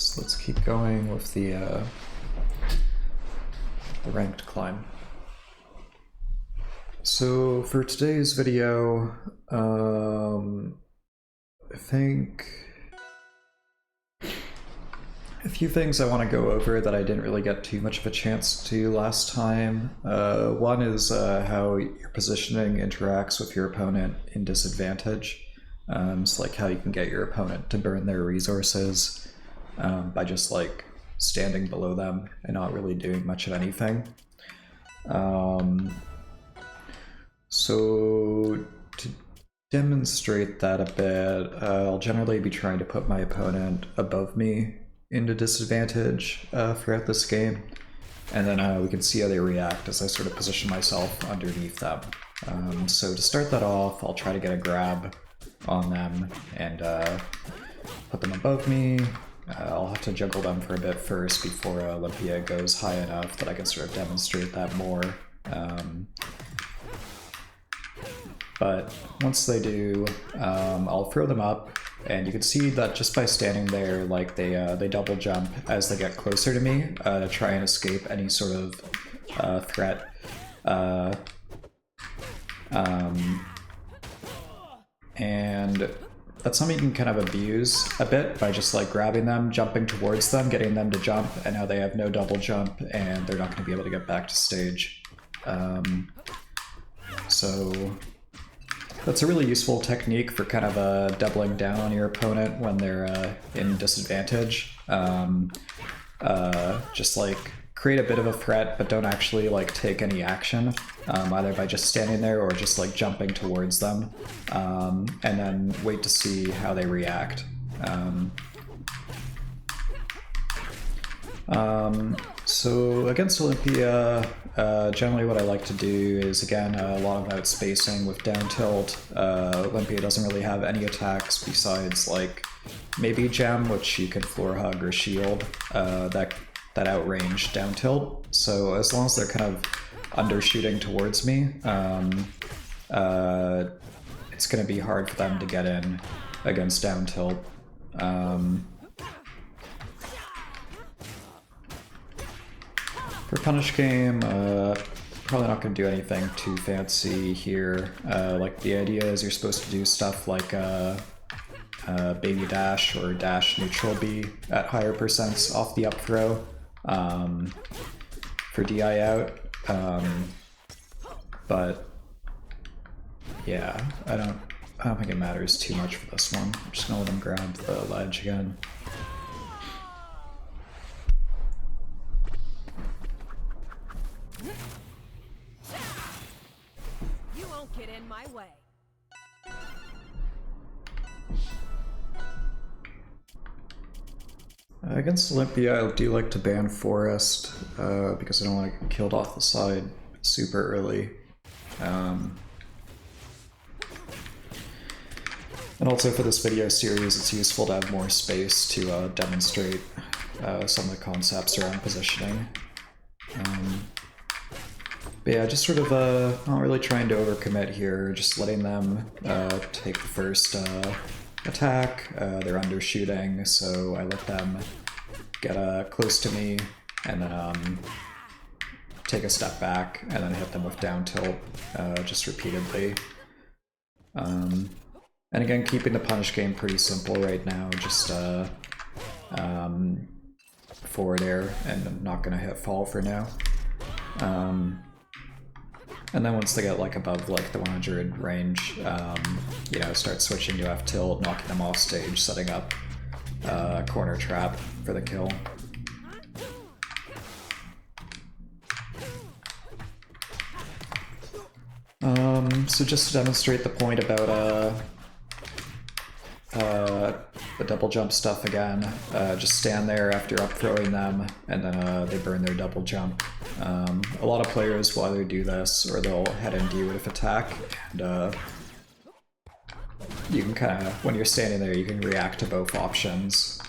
So let's keep going with the ranked climb. So for today's video, I think a few things I want to go over that I didn't really get too much of a chance to last time. One is how your positioning interacts with your opponent in disadvantage. So like how you can get your opponent to burn their resources by just like standing below them and not really doing much of anything. So to demonstrate that a bit, I'll generally be trying to put my opponent above me into disadvantage throughout this game, and then we can see how they react as I sort of position myself underneath them. So to start that off, I'll try to get a grab on them and put them above me. I'll have to juggle them for a bit first before Olympia goes high enough that I can sort of demonstrate that more. But once they do, I'll throw them up, and you can see that just by standing there, like they double jump as they get closer to me to try and escape any sort of threat. And that's something you can kind of abuse a bit by just like grabbing them, jumping towards them, getting them to jump, and now they have no double jump and they're not going to be able to get back to stage. So that's a really useful technique for kind of doubling down on your opponent when they're in disadvantage. Just like create a bit of a threat, but don't actually like take any action, either by just standing there or just like jumping towards them, and then wait to see how they react. So against Olympia, generally what I like to do is, again, a lot about spacing with down tilt. Olympia doesn't really have any attacks besides like maybe Gem, which you can floor hug or shield, that outrange down tilt. So as long as they're kind of undershooting towards me, it's going to be hard for them to get in against down tilt. For Punish Game, probably not going to do anything too fancy here. Like the idea is you're supposed to do stuff like baby dash or dash neutral B at higher percents off the up throw for DI out. But yeah, I don't think it matters too much for this one. I'm just gonna let him grab the ledge again. You won't get in my way. Against Olympia, I do like to ban Forest because I don't want to get killed off the side super early. And also for this video series, it's useful to have more space to demonstrate some of the concepts around positioning. But yeah, just sort of not really trying to overcommit here, just letting them take the first attack. They're undershooting, so I let them get close to me and then take a step back and then hit them with down tilt just repeatedly. And again, keeping the punish game pretty simple right now, just forward air, and I'm not going to hit fall for now. And then once they get like above like the 100 range, you know, start switching to F tilt, knocking them off stage, setting up a corner trap for the kill. So just to demonstrate the point about the double jump stuff again, just stand there after up throwing them, and then they burn their double jump. A lot of players will either do this or they'll head into you with attack, and you can kind of, when you're standing there, you can react to both options.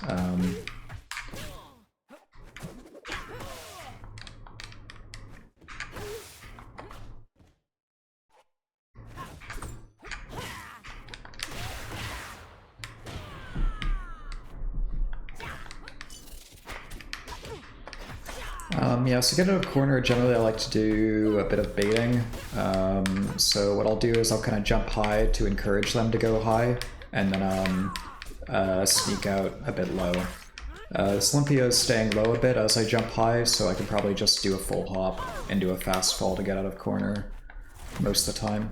Yeah, so get out of corner, generally I like to do a bit of baiting. So what I'll do is I'll kind of jump high to encourage them to go high, and then sneak out a bit low. This Olympia is staying low a bit as I jump high, so I can probably just do a full hop and do a fast fall to get out of corner most of the time.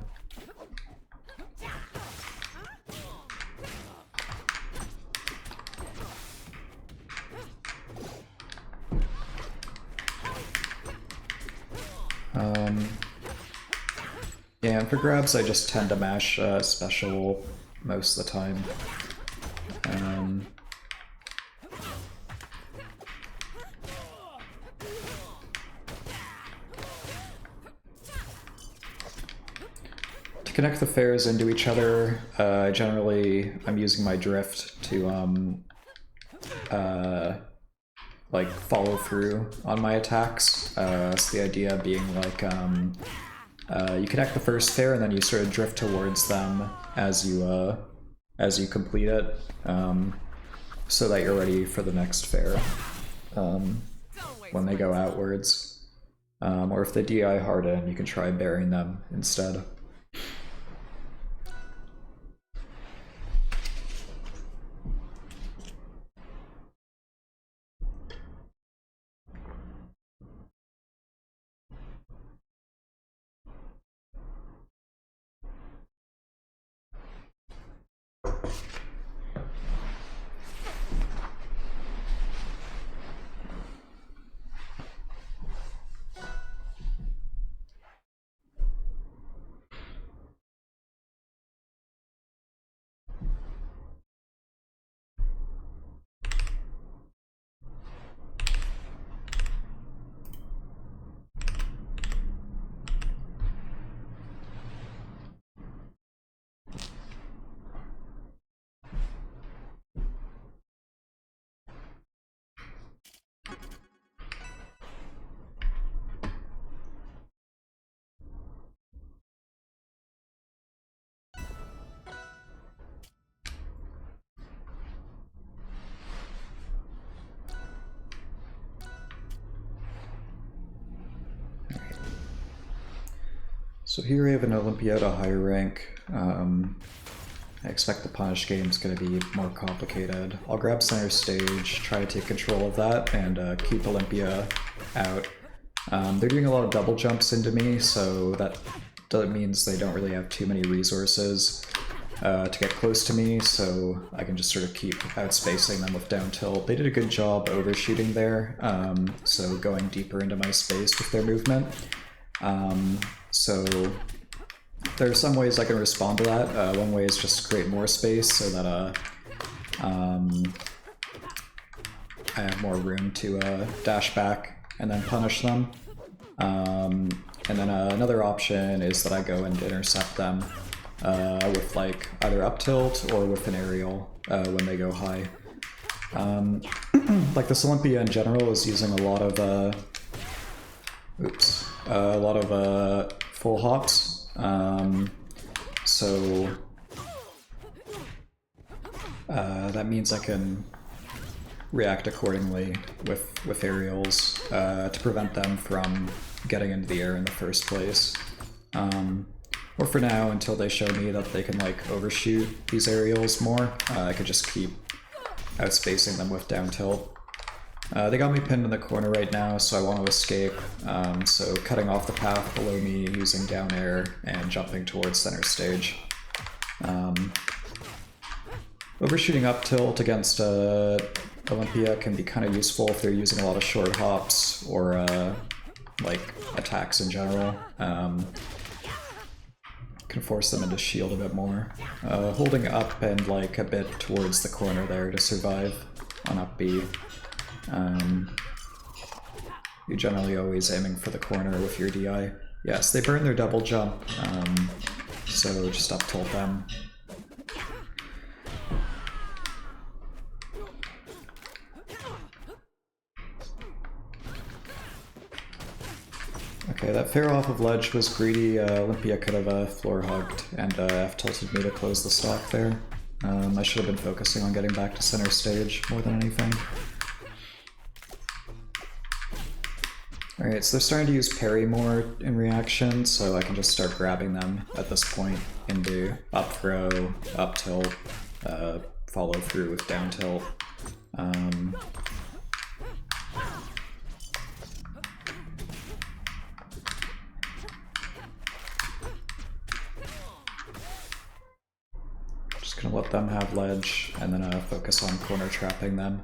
Yeah, and for grabs I just tend to mash special most of the time. To connect the fares into each other, generally I'm using my drift to like follow through on my attacks. So the idea being like you connect the first fare and then you sort of drift towards them as you complete it, so that you're ready for the next fare when they go outwards. Or if they DI harden, you can try burying them instead. So here we have an Olympia at a higher rank. I expect the punish game is going to be more complicated. I'll grab center stage, try to take control of that, and keep Olympia out. They're doing a lot of double jumps into me, so that means they don't really have too many resources to get close to me, so I can just sort of keep outspacing them with down tilt. They did a good job overshooting there, so going deeper into my space with their movement. So there are some ways I can respond to that. One way is just create more space so that I have more room to dash back and then punish them. And then another option is that I go and intercept them with like either up tilt or with an aerial when they go high. Like this Olympia in general is using a lot of full hops, so that means I can react accordingly with aerials to prevent them from getting into the air in the first place. Or for now, until they show me that they can like overshoot these aerials more, I could just keep outspacing them with down tilt. They got me pinned in the corner right now, so I want to escape, so cutting off the path below me using down air and jumping towards center stage. Overshooting up tilt against Olympia can be kind of useful if they're using a lot of short hops or like attacks in general. Can force them into shield a bit more. Holding up and like a bit towards the corner there to survive on up B. You're generally always aiming for the corner with your DI. Yes, they burn their double jump, so just up tilt them. Okay, that fair off of ledge was greedy. Olympia could have floor hugged and F-tilted me to close the stock there. I should have been focusing on getting back to center stage more than anything. Alright, so they're starting to use parry more in reaction, so I can just start grabbing them at this point into up throw, up tilt, follow through with down tilt. Just gonna let them have ledge and then focus on corner trapping them.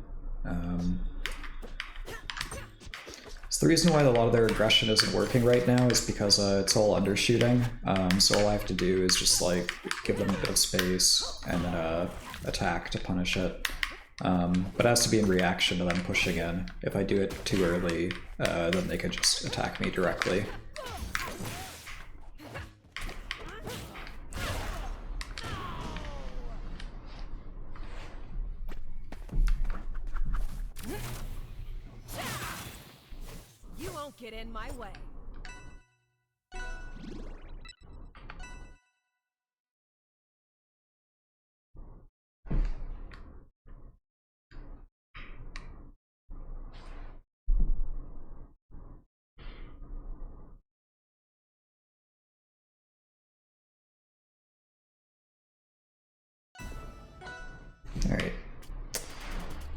So the reason why a lot of their aggression isn't working right now is because it's all undershooting. So all I have to do is just like give them a bit of space and then attack to punish it. But it has to be in reaction to them pushing in. If I do it too early, then they could just attack me directly. Get in my way. Alright.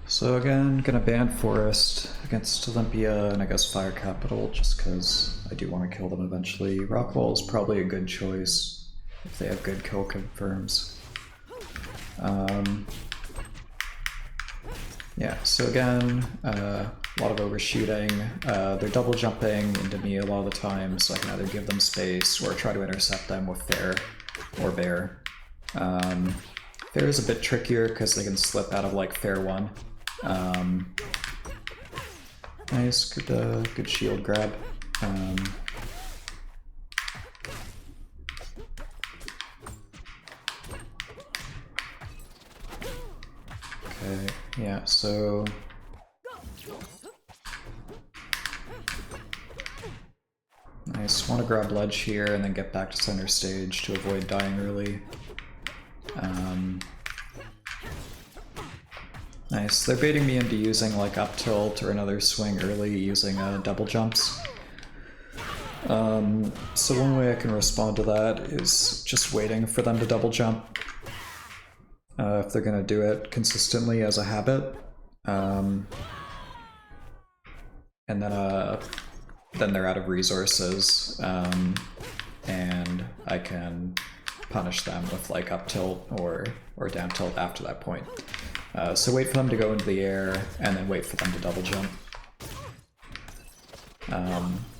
So again, gonna ban Forest against Olympia and I guess Fire Capital just because I do want to kill them eventually. Rockwall is probably a good choice if they have good kill confirms. Yeah, so again, a lot of overshooting. They're double jumping into me a lot of the time, so I can either give them space or try to intercept them with Fair or Bear. Fair is a bit trickier because they can slip out of like Fair 1. Nice, good shield grab. Okay, yeah, so nice. Want to grab ledge here and then get back to center stage to avoid dying early. Nice. They're baiting me into using like up tilt or another swing early using double jumps. So one way I can respond to that is just waiting for them to double jump. If they're gonna do it consistently as a habit. And then they're out of resources. And I can punish them with like up tilt or down tilt after that point. So wait for them to go into the air, and then wait for them to double jump.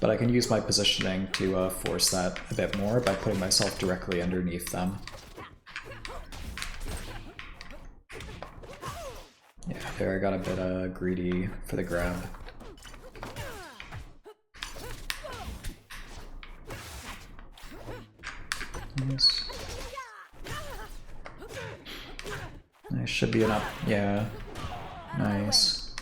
But I can use my positioning to force that a bit more by putting myself directly underneath them. Yeah, there I got a bit greedy for the grab. Nice. Nice, should be an up, yeah. Nice.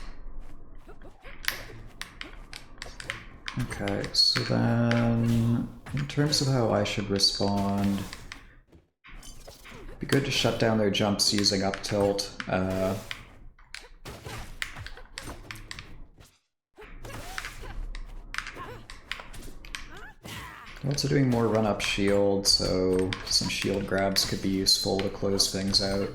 Okay, so then, in terms of how I should respond, it'd be good to shut down their jumps using up tilt. Also doing more run-up shield, so some shield grabs could be useful to close things out.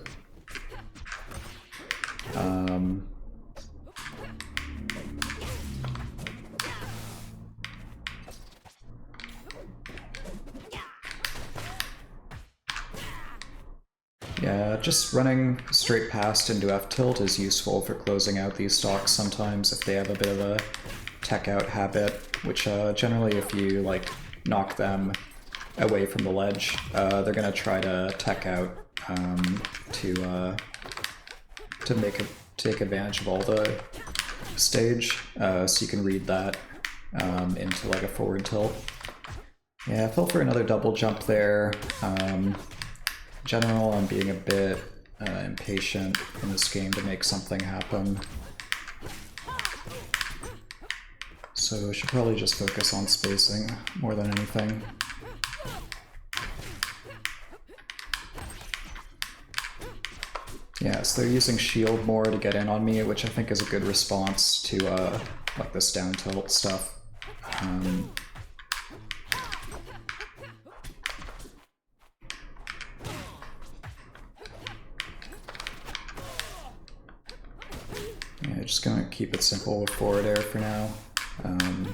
Yeah, just running straight past into F-tilt is useful for closing out these stocks sometimes if they have a bit of a tech out habit, which generally if you like knock them away from the ledge, they're gonna try to tech out to take advantage of all the stage, so you can read that into like a forward tilt. Yeah, I fell for another double jump there. In general, I'm being a bit impatient in this game to make something happen. So I should probably just focus on spacing more than anything. Yeah, so they're using shield more to get in on me, which I think is a good response to like this down tilt stuff. Yeah, just gonna keep it simple with forward air for now. And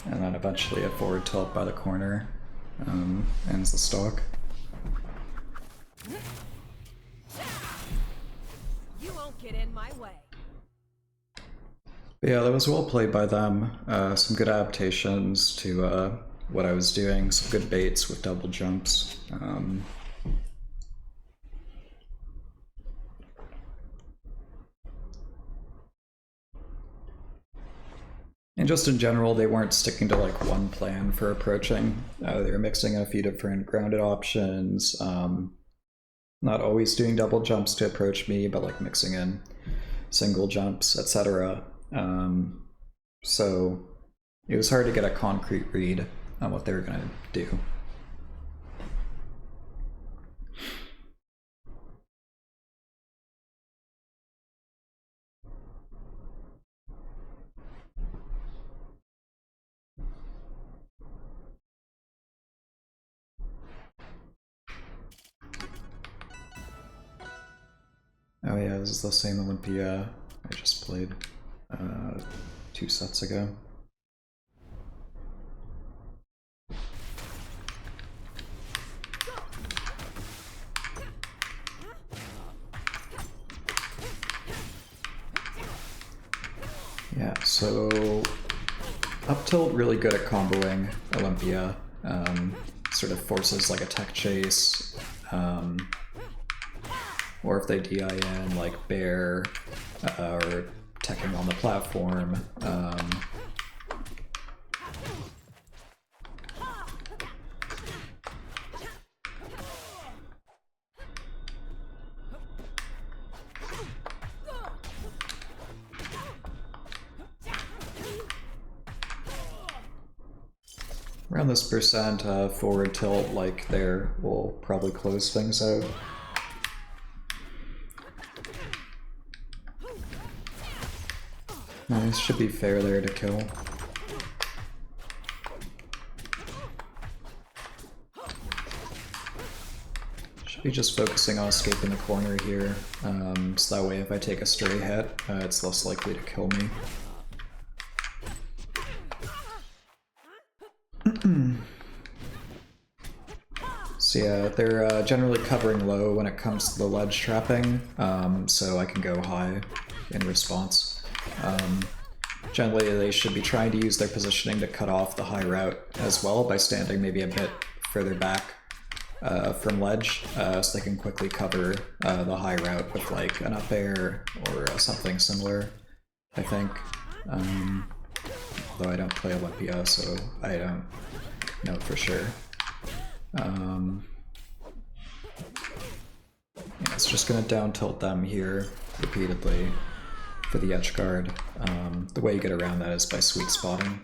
then eventually a forward tilt by the corner ends the stock. You won't get in my way. But yeah, that was well played by them. Some good adaptations to what I was doing, some good baits with double jumps. And just in general, they weren't sticking to like one plan for approaching. They were mixing in a few different grounded options, not always doing double jumps to approach me, but like mixing in single jumps, etc. So it was hard to get a concrete read on what they were going to do. Oh yeah, this is the same Olympia I just played 2 sets ago. Yeah, so up tilt really good at comboing Olympia. Sort of forces like a tech chase, or if they DI in like bear or teching on the platform. Around this percent forward tilt like there will probably close things out. This should be fair there to kill. Should be just focusing on escaping the corner here, so that way if I take a stray hit, it's less likely to kill me. So yeah, they're generally covering low when it comes to the ledge trapping, so I can go high in response. Generally, they should be trying to use their positioning to cut off the high route as well by standing maybe a bit further back from ledge, so they can quickly cover the high route with like an up air or something similar, I think. Although I don't play Olympia, so I don't know for sure. Yeah, it's just gonna down tilt them here repeatedly for the edge guard. The way you get around that is by sweet spotting,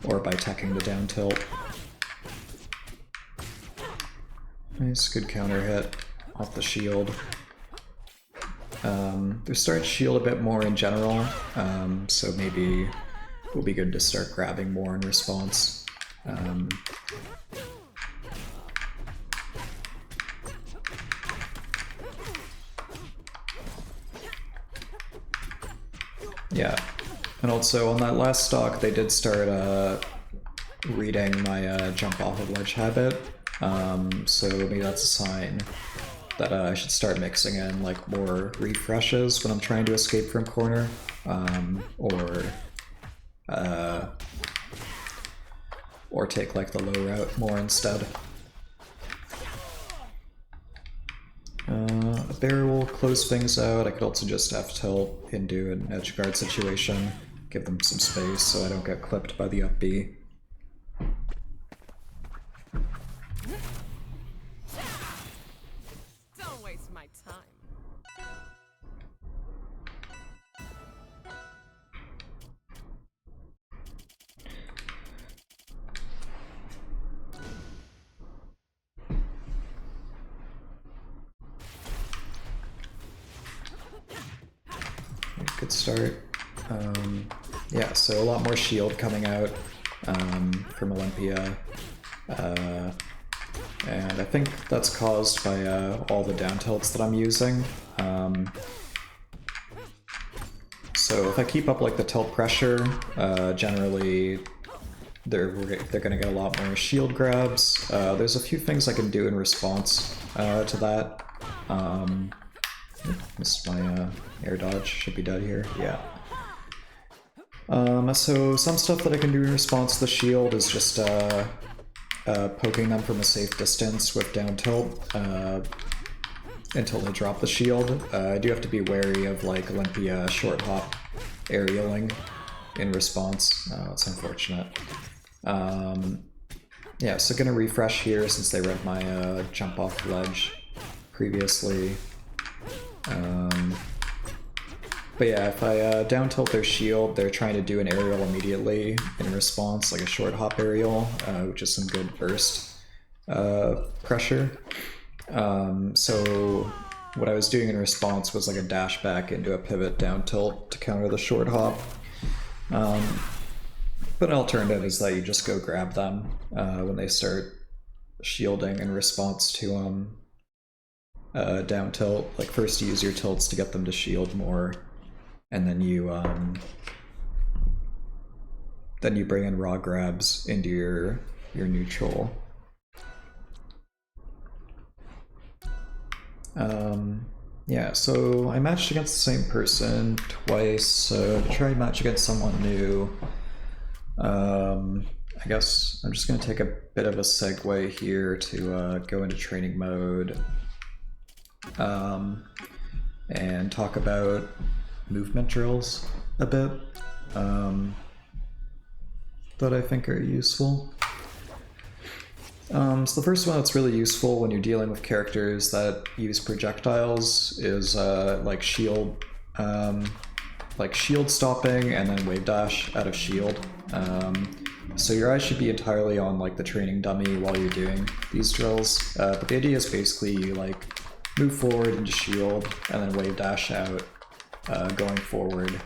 or by teching the down tilt. Nice, good counter hit off the shield. They're starting to shield a bit more in general, so maybe it will be good to start grabbing more in response. Yeah, and also on that last stock they did start reading my jump off of ledge habit, so maybe that's a sign that I should start mixing in like more refreshes when I'm trying to escape from corner, or take like the low route more instead. A bear will close things out. I could also just F-tilt into an edge guard situation, give them some space so I don't get clipped by the up B. Don't waste my time. Good start. Yeah, so a lot more shield coming out from Olympia. And I think that's caused by all the down tilts that I'm using. So if I keep up like the tilt pressure, generally they're gonna get a lot more shield grabs. There's a few things I can do in response to that. Missed my air dodge, should be dead here, yeah. So some stuff that I can do in response to the shield is just poking them from a safe distance with down tilt until they drop the shield. I do have to be wary of like Olympia short hop aerialing in response. It's unfortunate. Yeah, so gonna refresh here since they read my jump off ledge previously. But yeah, if I down tilt their shield, they're trying to do an aerial immediately in response, like a short hop aerial, which is some good burst pressure. So what I was doing in response was like a dash back into a pivot down tilt to counter the short hop. But an alternative is that you just go grab them when they start shielding in response to down tilt. Like first you use your tilts to get them to shield more, and then you bring in raw grabs into your neutral. Yeah, so I matched against the same person twice, so to try and match against someone new, I guess I'm just going to take a bit of a segue here to go into training mode and talk about movement drills a bit that I think are useful. So the first one that's really useful when you're dealing with characters that use projectiles is like shield stopping and then wave dash out of shield. So your eyes should be entirely on like the training dummy while you're doing these drills. But the idea is basically you like move forward into shield and then wave dash out going forward.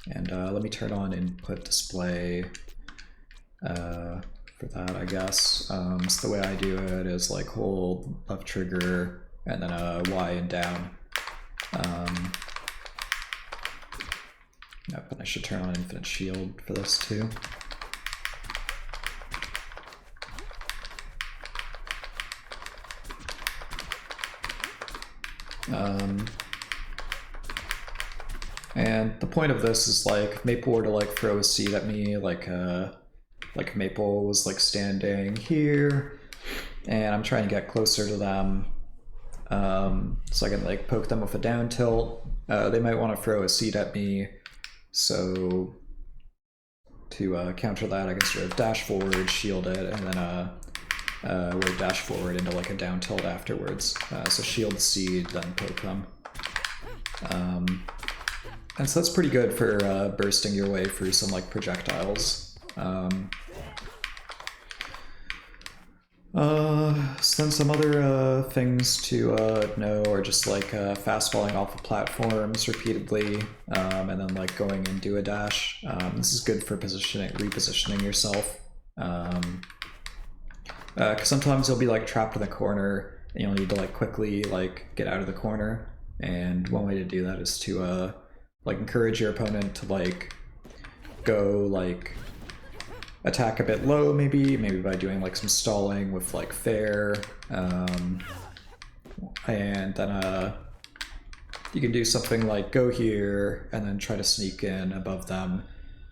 And let me turn on input display for that, I guess. So the way I do it is like hold left trigger and then Y and down. Yep, and I should turn on infinite shield for this too. And the point of this is like if Maple were to like throw a seed at me, like Maple was like standing here, and I'm trying to get closer to them, so I can like poke them with a down tilt. They might want to throw a seed at me, so to counter that, I can sort of dash forward, shield it, and then wave dash forward into like a down tilt afterwards. So shield the seed, then poke them. And so that's pretty good for bursting your way through some like projectiles. So then some other things to know are just like fast falling off of platforms repeatedly, and then like going into a dash. This is good for repositioning yourself. Because sometimes you'll be like trapped in the corner and you'll need to like quickly like get out of the corner. And one way to do that is to like encourage your opponent to like go like attack a bit low, maybe by doing like some stalling with like fair, and then you can do something like go here and then try to sneak in above them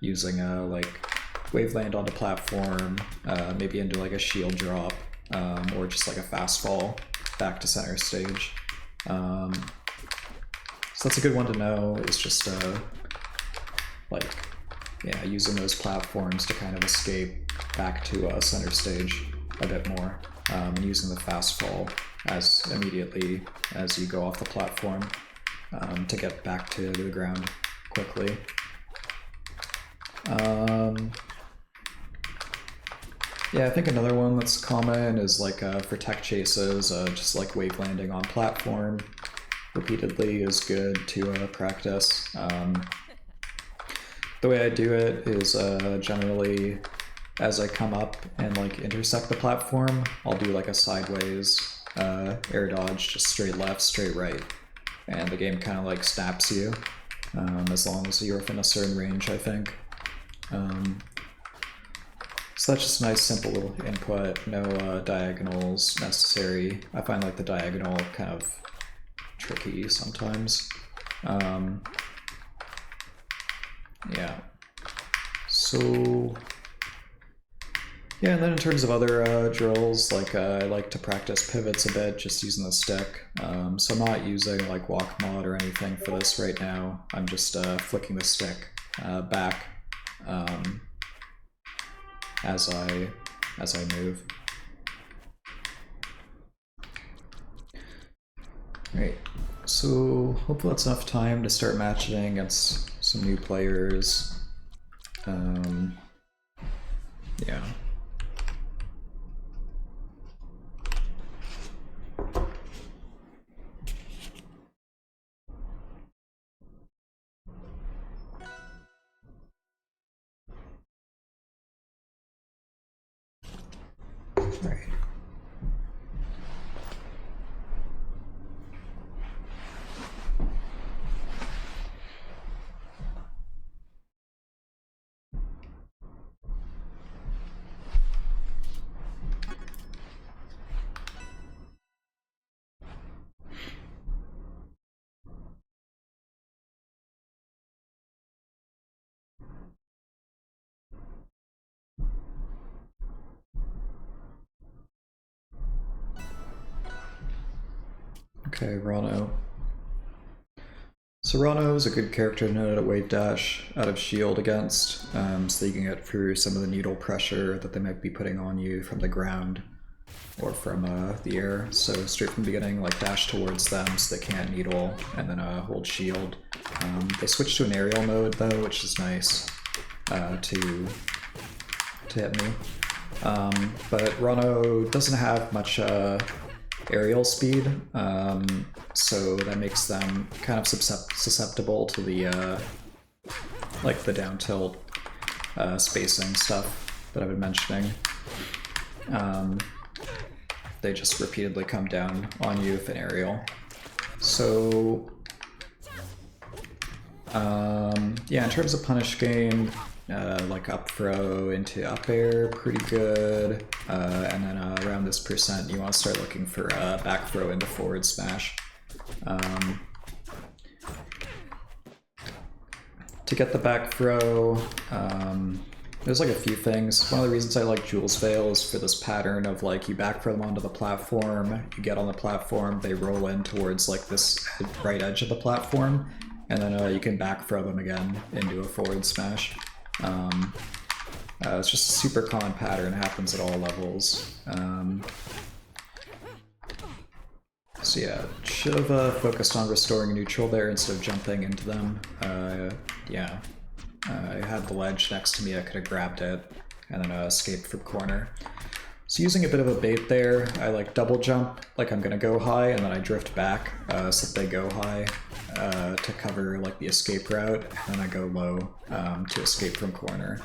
using like wave land onto platform, maybe into like a shield drop, or just like a fast fall back to center stage. So that's a good one to know, is just like, yeah, using those platforms to kind of escape back to center stage a bit more, and using the fast fall as immediately as you go off the platform to get back to the ground quickly. Yeah, I think another one that's common is like for tech chases, just like wave landing on platform. repeatedly is good to practice. The way I do it is generally as I come up and like intersect the platform, I'll do like a sideways air dodge, just straight left, straight right. And the game kind of like snaps you, as long as you're within a certain range, I think. So that's just a nice simple little input, no diagonals necessary. I find like the diagonal kind of tricky sometimes. Yeah. So yeah, and then in terms of other drills, like I like to practice pivots a bit, just using the stick. So I'm not using like walk mod or anything for this right now. I'm just flicking the stick back as I move. Right. So hopefully that's enough time to start matching against some new players. Yeah. Right. Okay, Ranno. So Ranno is a good character to know how to wave dash out of shield against, so that you can get through some of the needle pressure that they might be putting on you from the ground or from the air. So straight from the beginning, like dash towards them so they can't needle, and then hold shield. They switched to an aerial mode though, which is nice to hit me. But Ranno doesn't have much aerial speed, so that makes them kind of susceptible to the like the down tilt spacing stuff that I've been mentioning. They just repeatedly come down on you with an aerial. So yeah, in terms of punish game, like up throw into up air, pretty good. And then around this percent, you want to start looking for back throw into forward smash. To get the back throw, there's like a few things. One of the reasons I like Jules Veil is for this pattern of like you back throw them onto the platform, you get on the platform, they roll in towards like this right edge of the platform, and then you can back throw them again into a forward smash. It's just a super common pattern, happens at all levels. So yeah, should have focused on restoring neutral there instead of jumping into them. Yeah, I had the ledge next to me, I could have grabbed it and then escaped from corner. So using a bit of a bait there, I like double jump, like I'm gonna go high, and then I drift back so that they go high to cover like the escape route, and then I go low to escape from corner.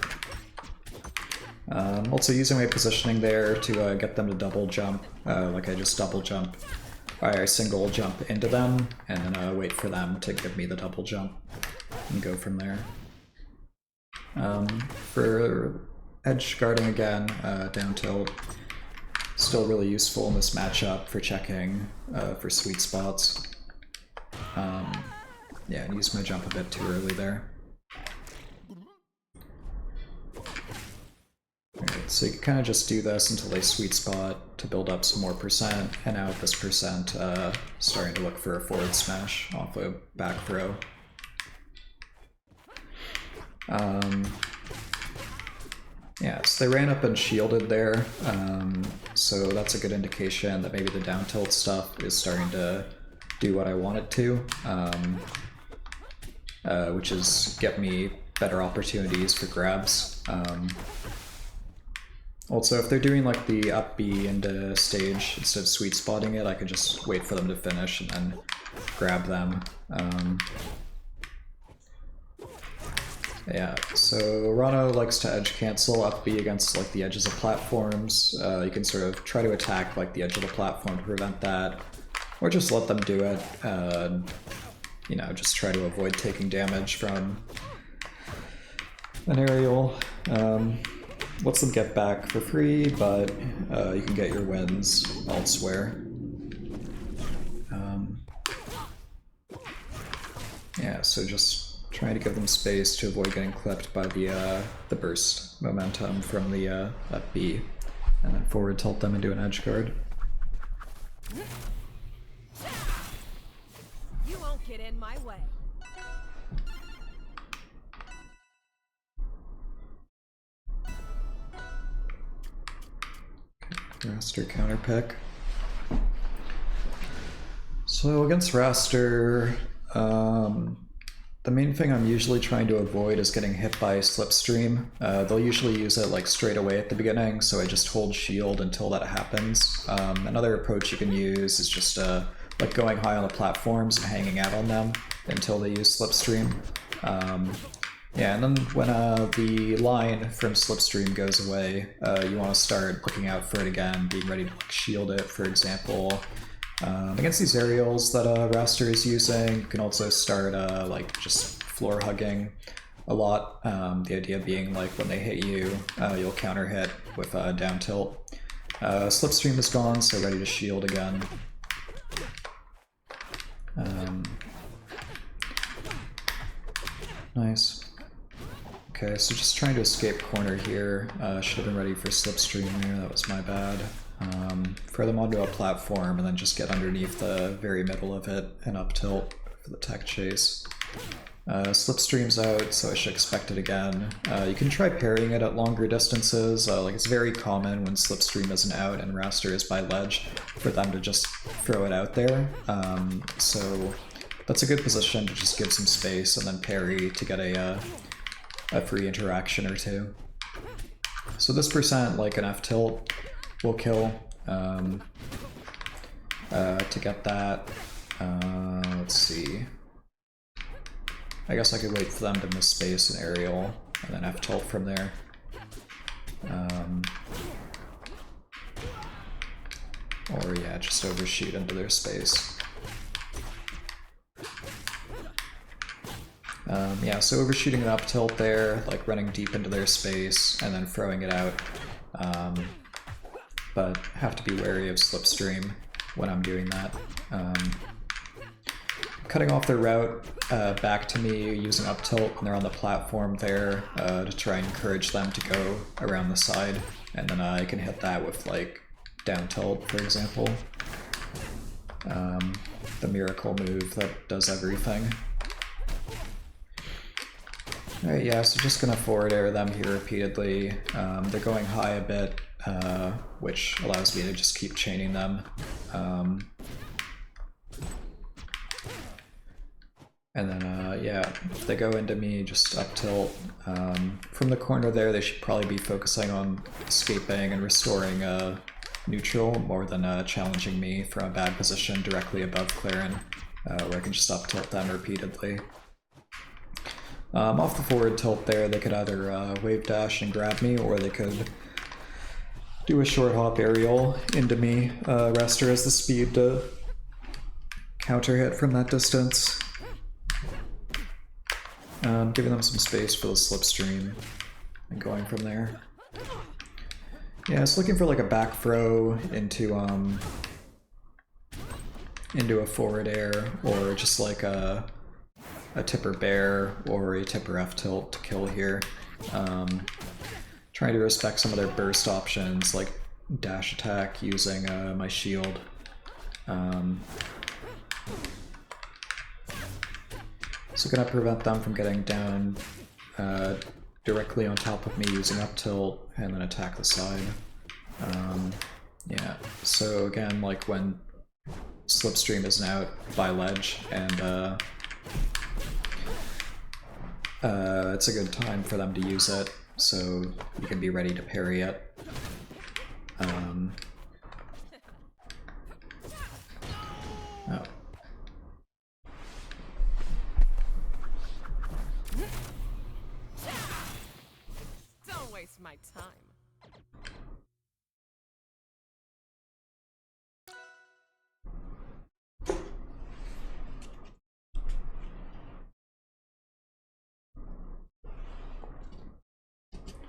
Also using my positioning there to get them to double jump, like I just double jump, I single jump into them, and then wait for them to give me the double jump, and go from there. For edge guarding again, down tilt, still really useful in this matchup for checking for sweet spots. Yeah, and use my jump a bit too early there. Alright, so you can kind of just do this until they sweet spot to build up some more percent, and now at this percent, starting to look for a forward smash off a back throw. Yeah, so they ran up and shielded there, so that's a good indication that maybe the down tilt stuff is starting to do what I want it to, which is get me better opportunities for grabs. Also, if they're doing like the up B into stage instead of sweet spotting it, I could just wait for them to finish and then grab them. Yeah, so Ranno likes to edge cancel up B against like the edges of platforms. You can sort of try to attack like the edge of the platform to prevent that, or just let them do it. You know, just try to avoid taking damage from an aerial. Lets them get back for free, but you can get your wins elsewhere. Yeah, so just trying to give them space to avoid getting clipped by the burst momentum from the that B, and then forward tilt them into an edge guard. You won't get in my way. Wrastor counter pick. So against Wrastor, the main thing I'm usually trying to avoid is getting hit by Slipstream. They'll usually use it like straight away at the beginning, so I just hold shield until that happens. Another approach you can use is just like going high on the platforms and hanging out on them until they use Slipstream. Yeah, and then when the line from Slipstream goes away, you want to start looking out for it again, being ready to like, shield it, for example. Against these aerials that Wrastor is using, you can also start like just floor hugging a lot. The idea being like when they hit you, you'll counter hit with down tilt. Slipstream is gone, so ready to shield again. Nice. Okay, so just trying to escape corner here. Should have been ready for Slipstream there, that was my bad. Throw them onto a platform and then just get underneath the very middle of it and up tilt for the tech chase. Slipstream's out, so I should expect it again. You can try parrying it at longer distances. Like it's very common when Slipstream isn't out and Wrastor is by ledge for them to just throw it out there. So that's a good position to just give some space and then parry to get a free interaction or two. So this percent, like an F tilt, will kill to get that. Let's see. I guess I could wait for them to miss space and aerial, and then F tilt from there. Or yeah, just overshoot into their space. Yeah, so overshooting an up tilt there, like running deep into their space and then throwing it out. But have to be wary of Slipstream when I'm doing that. Cutting off their route back to me using up tilt when they're on the platform there to try and encourage them to go around the side, and then I can hit that with like down tilt, for example. The miracle move that does everything. Alright, yeah, so just gonna forward air them here repeatedly. They're going high a bit, which allows me to just keep chaining them. And then, yeah, if they go into me, just up tilt. From the corner there, they should probably be focusing on escaping and restoring neutral more than challenging me from a bad position directly above Clairen, where I can just up tilt them repeatedly. Off the forward tilt there, they could either wave dash and grab me, or they could do a short hop aerial into me. Wrastor has the speed to counter hit from that distance. Giving them some space for the Slipstream and going from there. Yeah, it's looking for like a back throw into a forward air, or just like a tipper bear or a tipper F tilt to kill here. Trying to respect some of their burst options, like dash attack using my shield. So gonna prevent them from getting down directly on top of me using up tilt, and then attack the side. Yeah, so again, like when Slipstream isn't out by ledge, and it's a good time for them to use it, so you can be ready to parry it. Oh. my time.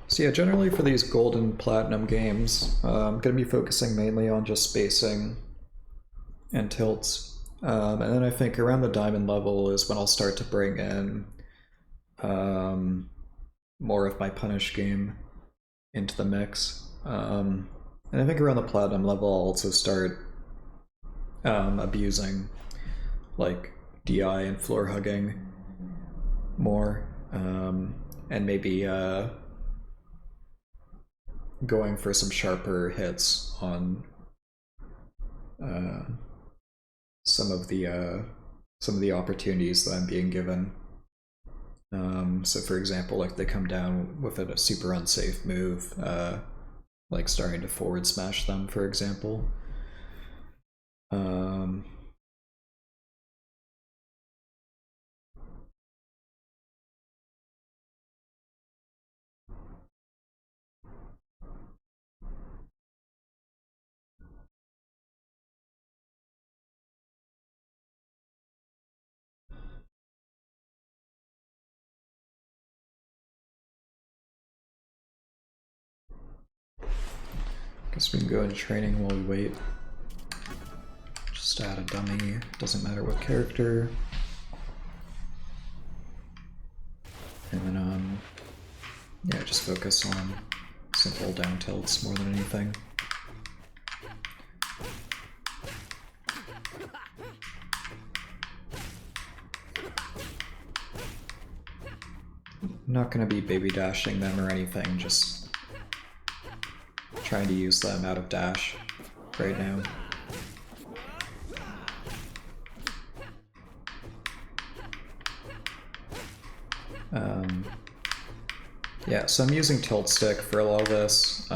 So yeah, generally for these gold and platinum games, I'm going to be focusing mainly on just spacing and tilts. And then I think around the diamond level is when I'll start to bring in more of my punish game into the mix. And I think around the platinum level I'll also start abusing like DI and floor hugging more, and maybe going for some sharper hits on some of the opportunities that I'm being given. So for example, like they come down with a super unsafe move, like starting to forward smash them, for example. Guess we can go into training while we wait. Just add a dummy, doesn't matter what character. And then, yeah, just focus on simple down tilts more than anything. I'm not going to be baby dashing them or anything, just trying to use them out of dash right now. Yeah, so I'm using tilt stick for a lot of this,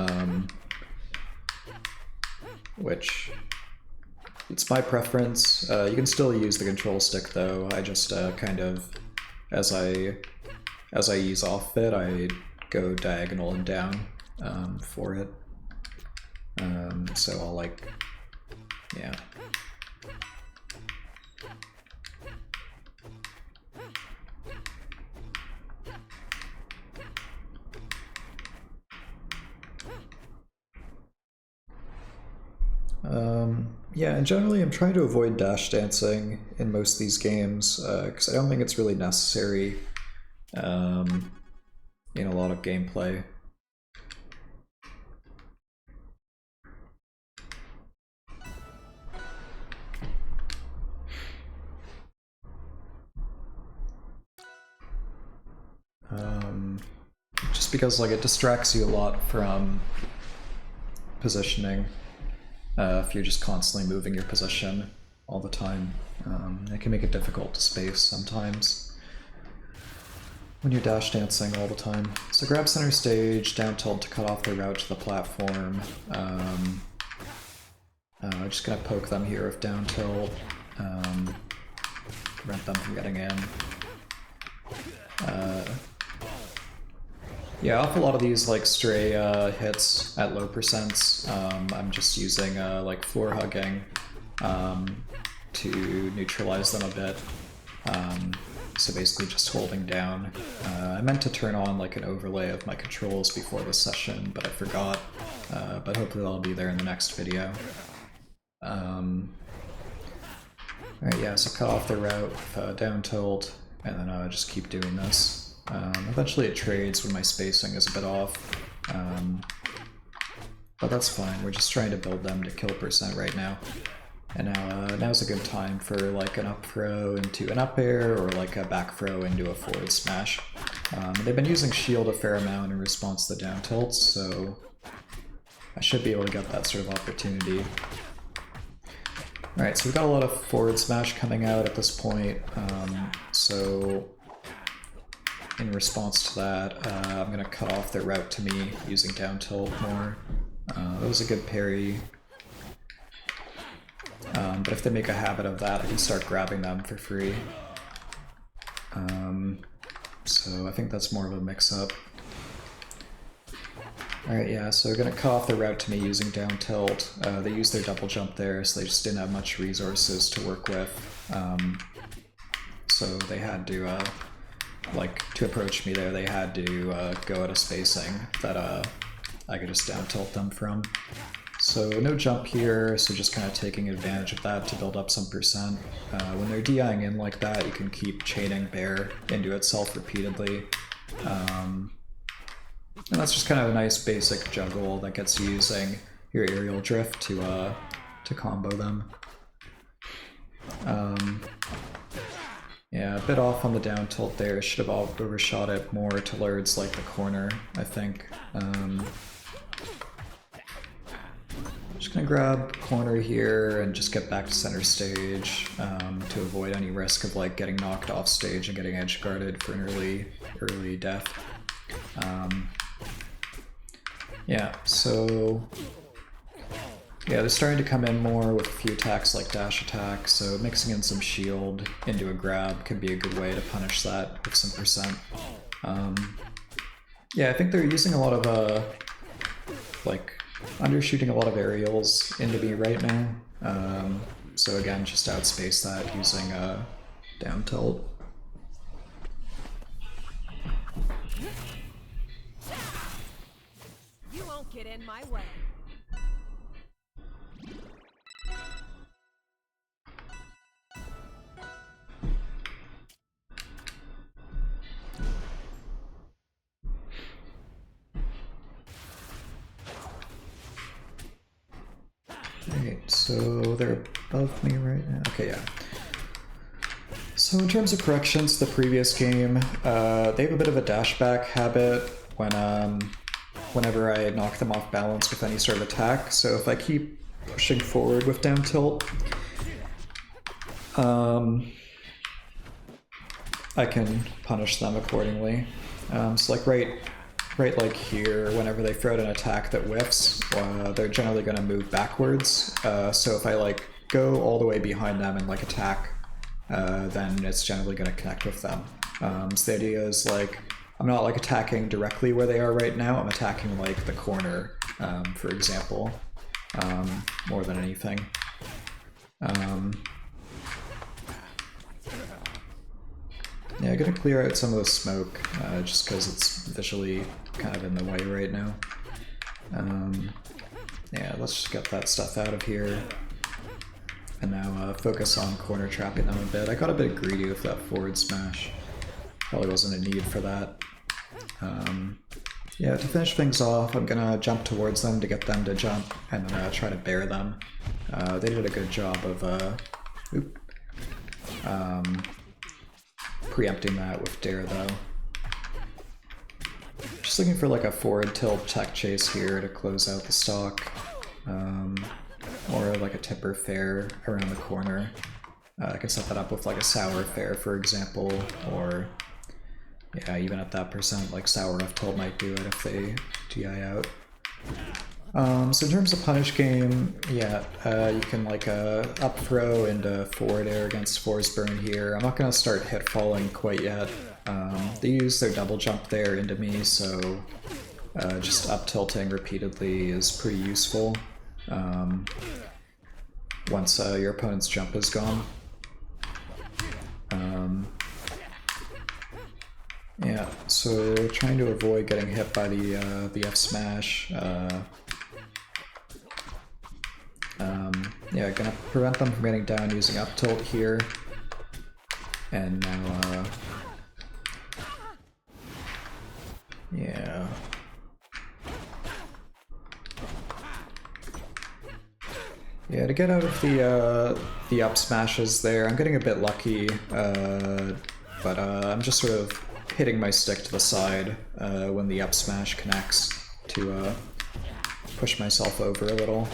which it's my preference. You can still use the control stick though. I just kind of, as I ease off it, I go diagonal and down for it. So I'll like, yeah. Yeah, and generally I'm trying to avoid dash dancing in most of these games, because I don't think it's really necessary in a lot of gameplay. Just because like it distracts you a lot from positioning. If you're just constantly moving your position all the time, it can make it difficult to space sometimes when you're dash dancing all the time. So grab center stage, down tilt to cut off their route to the platform. I'm just gonna poke them here with down tilt, prevent them from getting in. Yeah, off a lot of these like stray hits at low percents, I'm just using like floor hugging to neutralize them a bit. So basically just holding down. I meant to turn on like an overlay of my controls before this session, but I forgot. But hopefully that'll be there in the next video. Alright, yeah, so cut off the route with down tilt, and then just keep doing this. Eventually it trades when my spacing is a bit off, but that's fine. We're just trying to build them to kill percent right now. And now's a good time for like an up throw into an up air, or like a back throw into a forward smash. They've been using shield a fair amount in response to the down tilts, so I should be able to get that sort of opportunity. Alright, so we've got a lot of forward smash coming out at this point, so in response to that, I'm going to cut off their route to me using down tilt more. That was a good parry. But if they make a habit of that, I can start grabbing them for free. So I think that's more of a mix-up. Alright, yeah, so we're gonna cut off the route to me using down tilt. They used their double jump there, so they just didn't have much resources to work with. So they had to, like, to approach me there, they had to go at a spacing that I could just down tilt them from. So no jump here, so just kind of taking advantage of that to build up some percent. When they're DIing in like that, you can keep chaining bear into itself repeatedly. And that's just kind of a nice basic juggle that gets you using your aerial drift to combo them. Yeah, a bit off on the down tilt there. Should have overshot it more towards like the corner, I think. Just gonna grab corner here and just get back to center stage to avoid any risk of like getting knocked off stage and getting edge guarded for an early death. Yeah, so yeah, they're starting to come in more with a few attacks like dash attack, so mixing in some shield into a grab could be a good way to punish that with some percent. Yeah, I think they're using a lot of like undershooting a lot of aerials into me right now. So again, just outspace that using down tilt. You won't get in my way. Alright, so they're above me right now. Okay, yeah. So in terms of corrections to the previous game, they have a bit of a dashback habit whenever I knock them off balance with any sort of attack. So if I keep pushing forward with down tilt, I can punish them accordingly. So like right like here, whenever they throw out an attack that whiffs, they're generally going to move backwards. So if I like go all the way behind them and like attack, then it's generally going to connect with them. So the idea is like, I'm not like attacking directly where they are right now, I'm attacking like the corner, for example, more than anything. Yeah, I'm gonna clear out some of the smoke, just because it's visually kind of in the way right now. Yeah, let's just get that stuff out of here. And now focus on corner trapping them a bit. I got a bit greedy with that forward smash. Probably wasn't a need for that. Yeah, to finish things off, I'm gonna jump towards them to get them to jump, and then try to bear them. They did a good job of preempting that with dare though. Just looking for like a forward tilt tech chase here to close out the stock, or like a tipper fair around the corner. I can set that up with like a sour fair, for example, or yeah, even at that percent, like sour F tilt might do it if they DI out. So in terms of punish game, yeah, you can like up throw into forward air against Forsburn here. I'm not going to start hit falling quite yet. They use their double jump there into me, so just up tilting repeatedly is pretty useful once your opponent's jump is gone. Yeah, so trying to avoid getting hit by the F smash. Yeah, gonna prevent them from getting down using up tilt here. And now, yeah. Yeah, to get out of the up smashes there, I'm getting a bit lucky, but I'm just sort of hitting my stick to the side when the up smash connects to push myself over a little.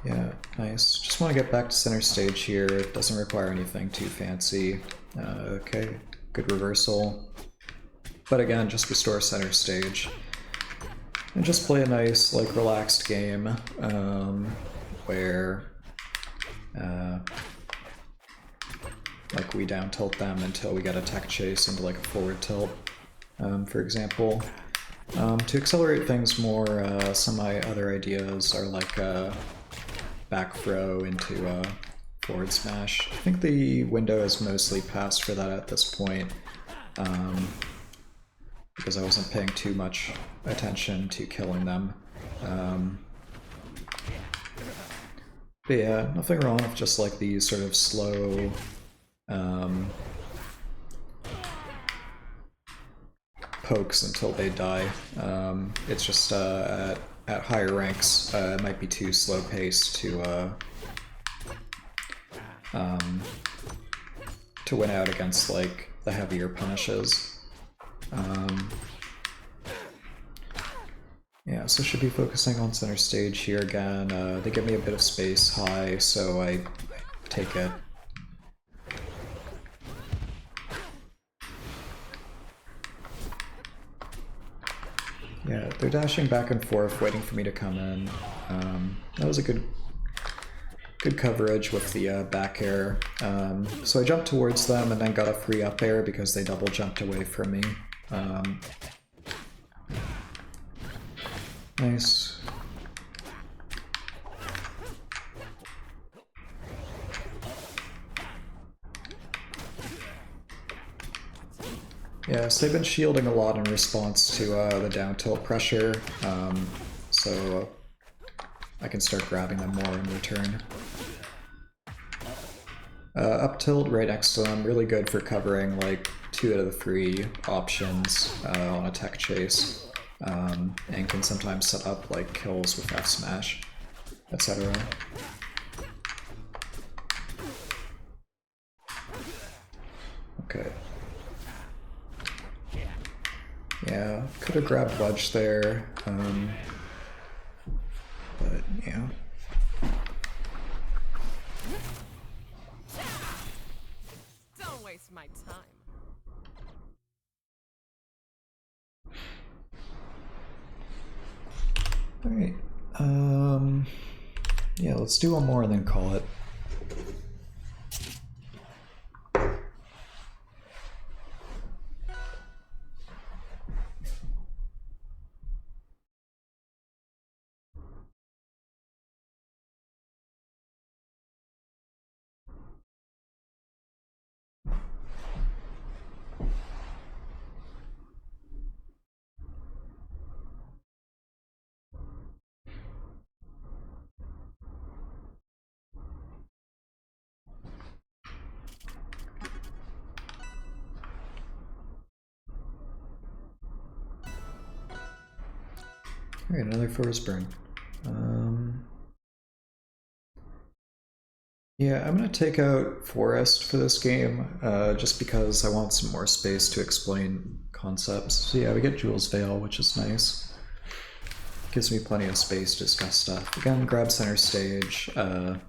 Yeah, nice. Just want to get back to center stage here. It doesn't require anything too fancy. Okay, good reversal. But again, just restore center stage. And just play a nice, like, relaxed game, where like we down tilt them until we get a tech chase into like a forward tilt, for example. To accelerate things more, some of my other ideas are like back throw into forward smash. I think the window is mostly passed for that at this point, because I wasn't paying too much attention to killing them. But yeah, nothing wrong with just like these sort of slow pokes until they die. It's just at higher ranks, it might be too slow paced to win out against like the heavier punishes. Yeah, so should be focusing on center stage here again. They give me a bit of space high, so I take it. Yeah, they're dashing back and forth, waiting for me to come in. That was a good coverage with the back air. So I jumped towards them and then got a free up air because they double jumped away from me. Nice. Yeah, so they've been shielding a lot in response to the down tilt pressure, so I can start grabbing them more in return. Up tilt right next to them, really good for covering like 2 out of the 3 options on a tech chase, and can sometimes set up like kills with F smash, etc. Okay. Yeah, could have grabbed ledge there, but yeah. Don't waste my time. Alright, yeah, let's do one more and then call it. Alright, another Forsburn. Yeah, I'm gonna take out Forest for this game, just because I want some more space to explain concepts. So yeah, we get Jules Veil, which is nice. Gives me plenty of space to discuss stuff. Again, grab center stage. That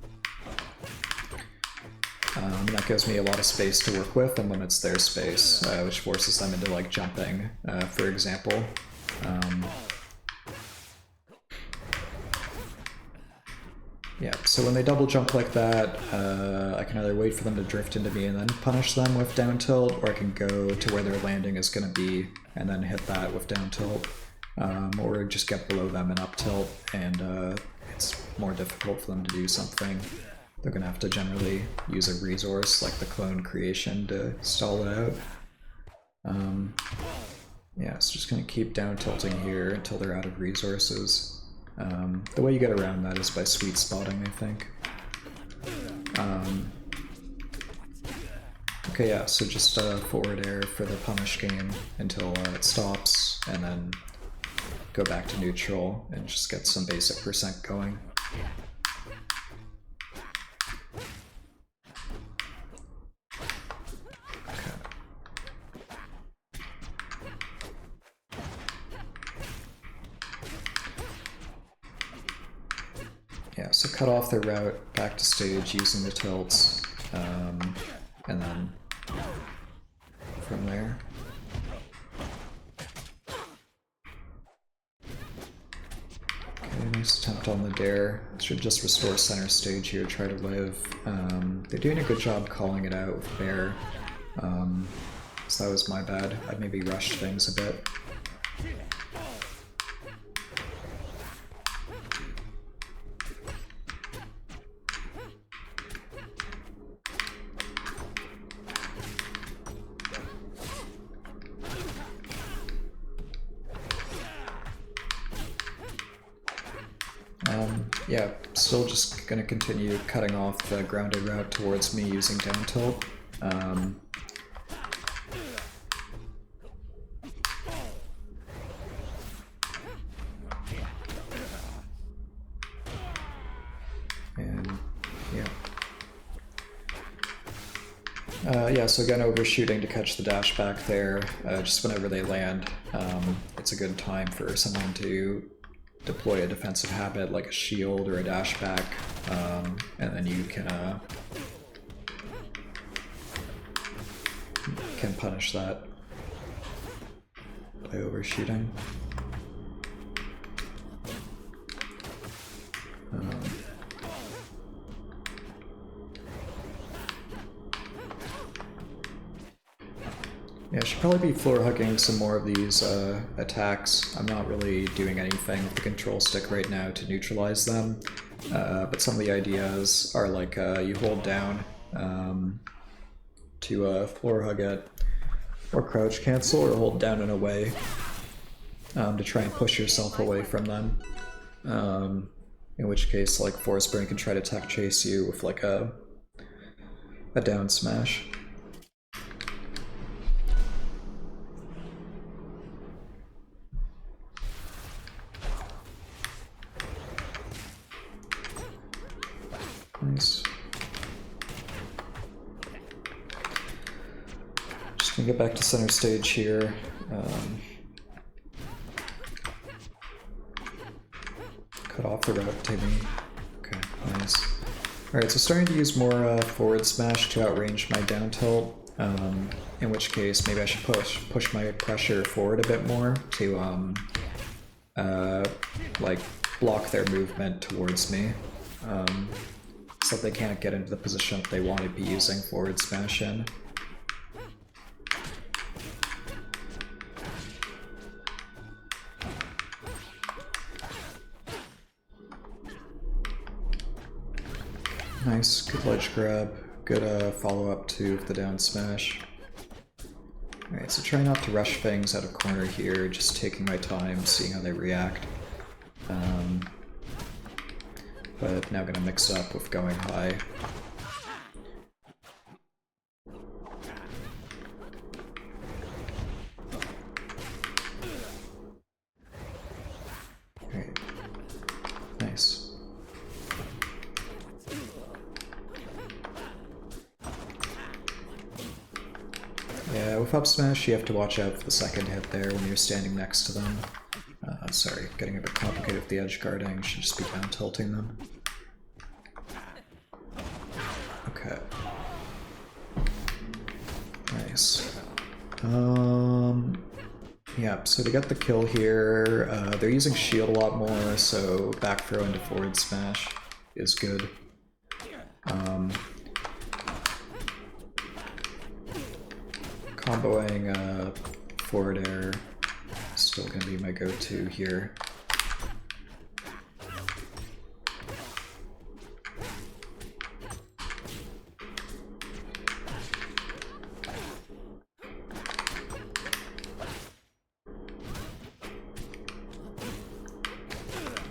gives me a lot of space to work with and limits their space, which forces them into like jumping, for example. Yeah, so when they double jump like that, I can either wait for them to drift into me and then punish them with down tilt, or I can go to where their landing is going to be and then hit that with down tilt, or just get below them and up tilt, and it's more difficult for them to do something. They're going to have to generally use a resource like the clone creation to stall it out. Yeah, so just going to keep down tilting here until they're out of resources. The way you get around that is by sweet spotting, I think. Okay, yeah, so just forward air for the punish game until it stops, and then go back to neutral and just get some basic percent going. Yeah, so cut off their route back to stage using the tilts, and then from there. Okay, Nice attempt on the dare. Should just restore center stage here, try to live. They're doing a good job calling it out with bear. So that was my bad. I maybe rushed things a bit. Yeah, still just gonna continue cutting off the grounded route towards me using down tilt. And yeah. Yeah, so again, overshooting to catch the dash back there. Just whenever they land, it's a good time for someone to deploy a defensive habit like a shield or a dash back, and then you can punish that by overshooting. Yeah, I should probably be floor hugging some more of these attacks. I'm not really doing anything with the control stick right now to neutralize them, but some of the ideas are like you hold down to floor hug it, or crouch cancel, or hold down and away to try and push yourself away from them. In which case, like Forsburn can try to tech chase you with like a down smash. Nice. Just gonna get back to center stage here. Cut off the route to me. Okay, nice. Alright, so starting to use more forward smash to outrange my down tilt. In which case, maybe I should push my pressure forward a bit more to like block their movement towards me. So that they can't get into the position that they want to be using forward smash in. Nice, good ledge grab, good follow-up to the down smash. Alright, so try not to rush things out of corner here, just taking my time, seeing how they react. But now gonna mix it up with going high. Alright. Nice. Yeah, with up smash you have to watch out for the second hit there when you're standing next to them. Sorry, getting a bit complicated with the edge guarding, should just be down tilting them. Okay. Nice. Yeah, so to get the kill here, they're using shield a lot more, so back throw into forward smash is good. Comboing forward air is still going to be my go-to here.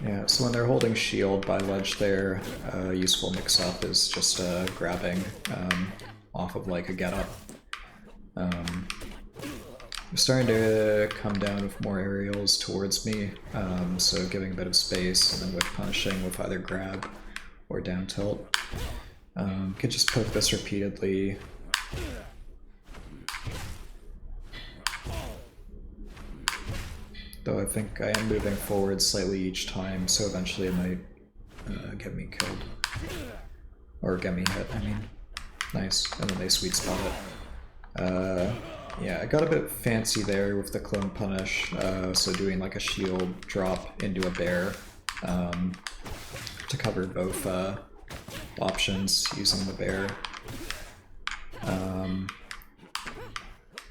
Yeah, so when they're holding shield by ledge there, useful mix-up is just grabbing off of like a get-up. I'm starting to come down with more aerials towards me, so giving a bit of space, and then with punishing with either grab or down tilt. Could just poke this repeatedly. Though I think I am moving forward slightly each time, so eventually it might get me killed. Or get me hit, I mean. Nice, and then they sweet spot it. Yeah, I got a bit fancy there with the clone punish, so doing like a shield drop into a bear to cover both options using the bear.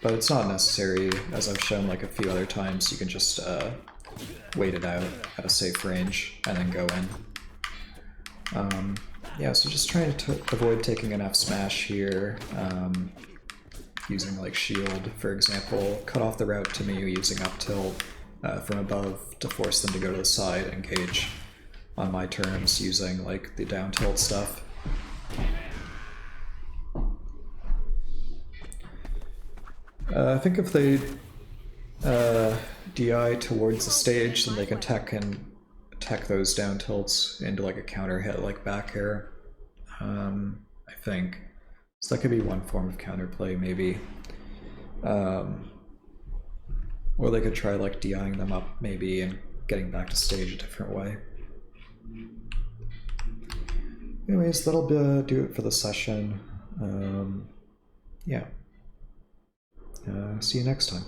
But it's not necessary, as I've shown like a few other times. You can just wait it out at a safe range and then go in. Yeah, so just trying to avoid taking an F smash here, using like shield, for example, cut off the route to me using up tilt from above to force them to go to the side, engage on my terms using like the down tilt stuff. I think if they DI towards the stage, then they can tech those down tilts into like a counter hit like back air. I think. So that could be one form of counterplay maybe. Or they could try like DIing them up maybe and getting back to stage a different way. Anyways, that'll do it for the session. Yeah. See you next time.